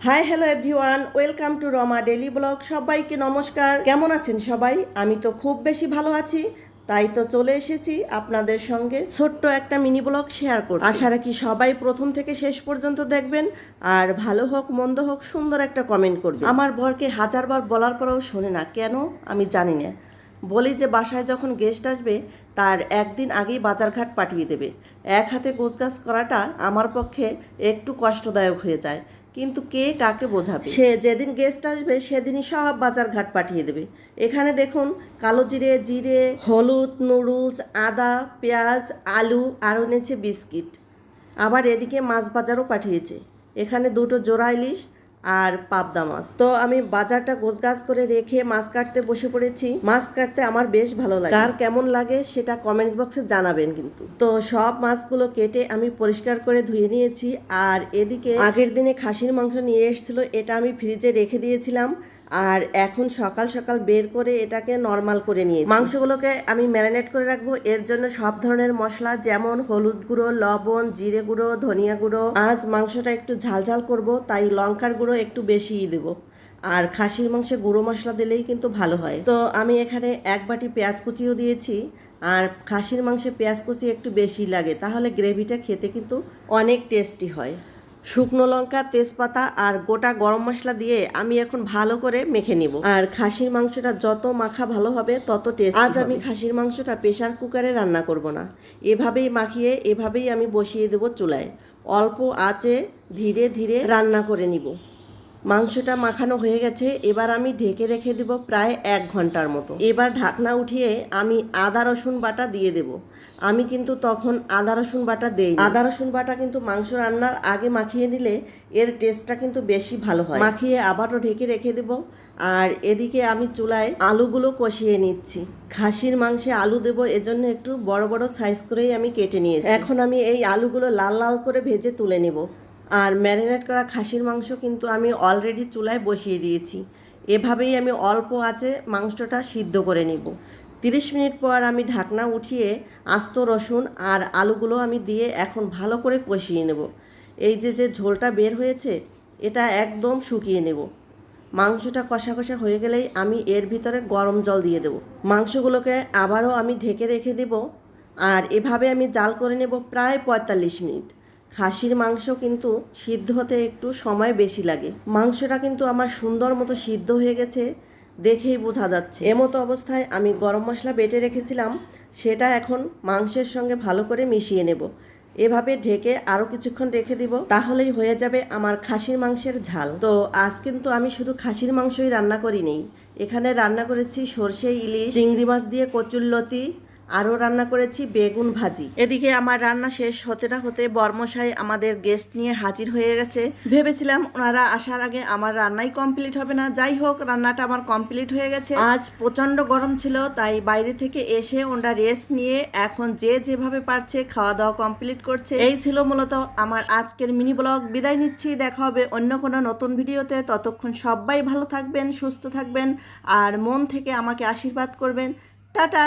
Hi hello everyone, welcome to Rama daily blog. সবাইকে নমস্কার। কেমন আছেন সবাই? আমি তো খুব বেশি ভালো আছি, তাই তো চলে এসেছি আপনাদের সঙ্গে ছোট্ট একটা মিনি ব্লগ শেয়ার করতে। আশা রাখি সবাই প্রথম থেকে শেষ পর্যন্ত দেখবেন, আর ভালো হোক মন্দ হোক সুন্দর একটা কমেন্ট করবেন। আমার বরকে হাজারবার বলার পরেও শোনে না, কেন আমি জানি না। বলি যে বাসায় যখন গেস্ট আসবে তার একদিন আগেই বাজারঘাট পাঠিয়ে দেবে। এক হাতে গোছগাছ করাটা আমার পক্ষে একটু কষ্টদায়ক হয়ে যায়, কিন্তু কে কাকে বোঝাবে। সে যেদিন গেস্ট আসবে সেদিনই সব বাজারঘাট পাঠিয়ে দেবে। এখানে দেখুন, কালো জিরে, জিরে, হলুদ, নুডলস, আদা, পেঁয়াজ, আলু, আর এনেছে বিস্কিট। আবার এদিকে মাছ বাজারও পাঠিয়েছে। এখানে দুটো জোড়া ইলিশ আর পাবদা মাছ। তো আমি বাজারটা গোছগাছ করে রেখে মাছ কাটতে বসে পড়েছি। মাছ কাটতে আমার বেশ ভালো লাগে। কার কেমন লাগে সেটা কমেন্টস বক্সে জানাবেন কিন্তু। তো সব মাছগুলো কেটে আমি পরিষ্কার করে ধুয়ে নিয়েছি। আর এদিকে আগের দিনে খাসির মাংস নিয়ে এসেছিল, এটা আমি ফ্রিজে রেখে দিয়েছিলাম। আর এখন সকাল সকাল বের করে এটাকে নর্মাল করে নিয়েছি। মাংসগুলোকে আমি ম্যারিনেট করে রাখবো। এর জন্য সব ধরনের মশলা, যেমন হলুদ গুঁড়ো, লবণ, জিরে গুঁড়ো, ধনিয়া গুঁড়ো। আজ মাংসটা একটু ঝালঝাল করব, তাই লঙ্কার গুঁড়ো একটু বেশিই দেবো। আর খাসির মাংসে গুঁড়ো মশলা দিলেই কিন্তু ভালো হয়। তো আমি এখানে এক বাটি পেঁয়াজ কুচিও দিয়েছি। আর খাসির মাংসে পেঁয়াজ কুচি একটু বেশি লাগে, তাহলে গ্রেভিটা খেতে কিন্তু অনেক টেস্টি হয়। শুকনো লঙ্কা, তেজপাতা আর গোটা গরম মশলা দিয়ে আমি এখন ভালো করে মেখে নিব। আর খাসির মাংসটা যত মাখা ভালো হবে তত টেস্ট। আজ আমি খাসির মাংসটা প্রেসার কুকারে রান্না করব না, এভাবেই মাখিয়ে এভাবেই আমি বসিয়ে দেব চুলায়। অল্প আঁচে ধীরে ধীরে রান্না করে নিব। মাংসটা মাখানো হয়ে গেছে, এবার আমি ঢেকে রেখে দেব প্রায় 1 ঘন্টার মতো। এবার ঢাকনা উঠিয়ে আমি আদা রসুন বাটা দিয়ে দেব। আমি কিন্তু তখন আদা রসুন বাটা দেই। আদা রসুন বাটা কিন্তু মাংস রান্নার আগে মাখিয়ে নিলে এর টেস্টটা কিন্তু বেশি ভালো হয়। মাখিয়ে আবারও ঢেকে রেখে দেব। আর এদিকে আমি চুলায় আলুগুলো কষিয়ে নিচ্ছি। খাসির মাংসে আলু দেব, এজন্য একটু বড় বড় সাইজ করেই আমি কেটে নিয়েছি। এখন আমি এই আলুগুলো লাল লাল করে ভেজে তুলে নেব। আর ম্যারিনেট করা খাসির মাংস কিন্তু আমি অলরেডি চুলায় বসিয়ে দিয়েছি। এভাবেই আমি অল্প আঁচে মাংসটা সিদ্ধ করে নিব। 30 মিনিট পর আমি ঢাকনা উঠিয়ে আস্ত রসুন আর আলুগুলো আমি দিয়ে এখন ভালো করে কষিয়ে নেব। এই যে ঝোলটা বের হয়েছে এটা একদম শুকিয়ে নেব। মাংসটা কষা কষা হয়ে গেলেই আমি এর ভিতরে গরম জল দিয়ে দেব। মাংসগুলোকে আবারও আমি ঢেকে রেখে দেব। আর এভাবে আমি জাল করে নেব প্রায় 45 মিনিট। খাসির মাংস কিন্তু সিদ্ধ হতে একটু সময় বেশি লাগে। মাংসটা কিন্তু আমার সুন্দর মতো সিদ্ধ হয়ে গেছে, দেখেই বোঝা যাচ্ছে। এমতো অবস্থায় আমি গরম মশলা বেটে রেখেছিলাম, সেটা এখন মাংসের সঙ্গে ভালো করে মিশিয়ে নেব। এভাবে ঢেকে আরও কিছুক্ষণ রেখে দিব, তাহলেই হয়ে যাবে আমার খাসির মাংসের ঝাল। তো আজ কিন্তু আমি শুধু খাসির মাংসই রান্না করিনি, এখানে রান্না করেছি সরষে ইলিশ, চিংড়ি মাছ দিয়ে কচুরলতি, আরও রান্না করেছি বেগুন ভাজি। এদিকে আমার রান্না শেষ হতে না হতে বর্মশাই আমাদের গেস্ট নিয়ে হাজির হয়ে গেছে। ভেবেছিলাম ওনারা আসার আগে আমার রান্নাই কমপ্লিট হবে না, যাই হোক রান্নাটা আমার কমপ্লিট হয়ে গেছে। আজ প্রচণ্ড গরম ছিল, তাই বাইরে থেকে এসে ওনারা রেস্ট নিয়ে এখন যে যেভাবে পারছে খাওয়া দাওয়া কমপ্লিট করছে। এই ছিল মূলত আমার আজকের মিনি ব্লগ। বিদায় নিচ্ছি, দেখা হবে অন্য কোনো নতুন ভিডিওতে। ততক্ষণ সবাই ভালো থাকবেন, সুস্থ থাকবেন, আর মন থেকে আমাকে আশীর্বাদ করবেন। টাটা।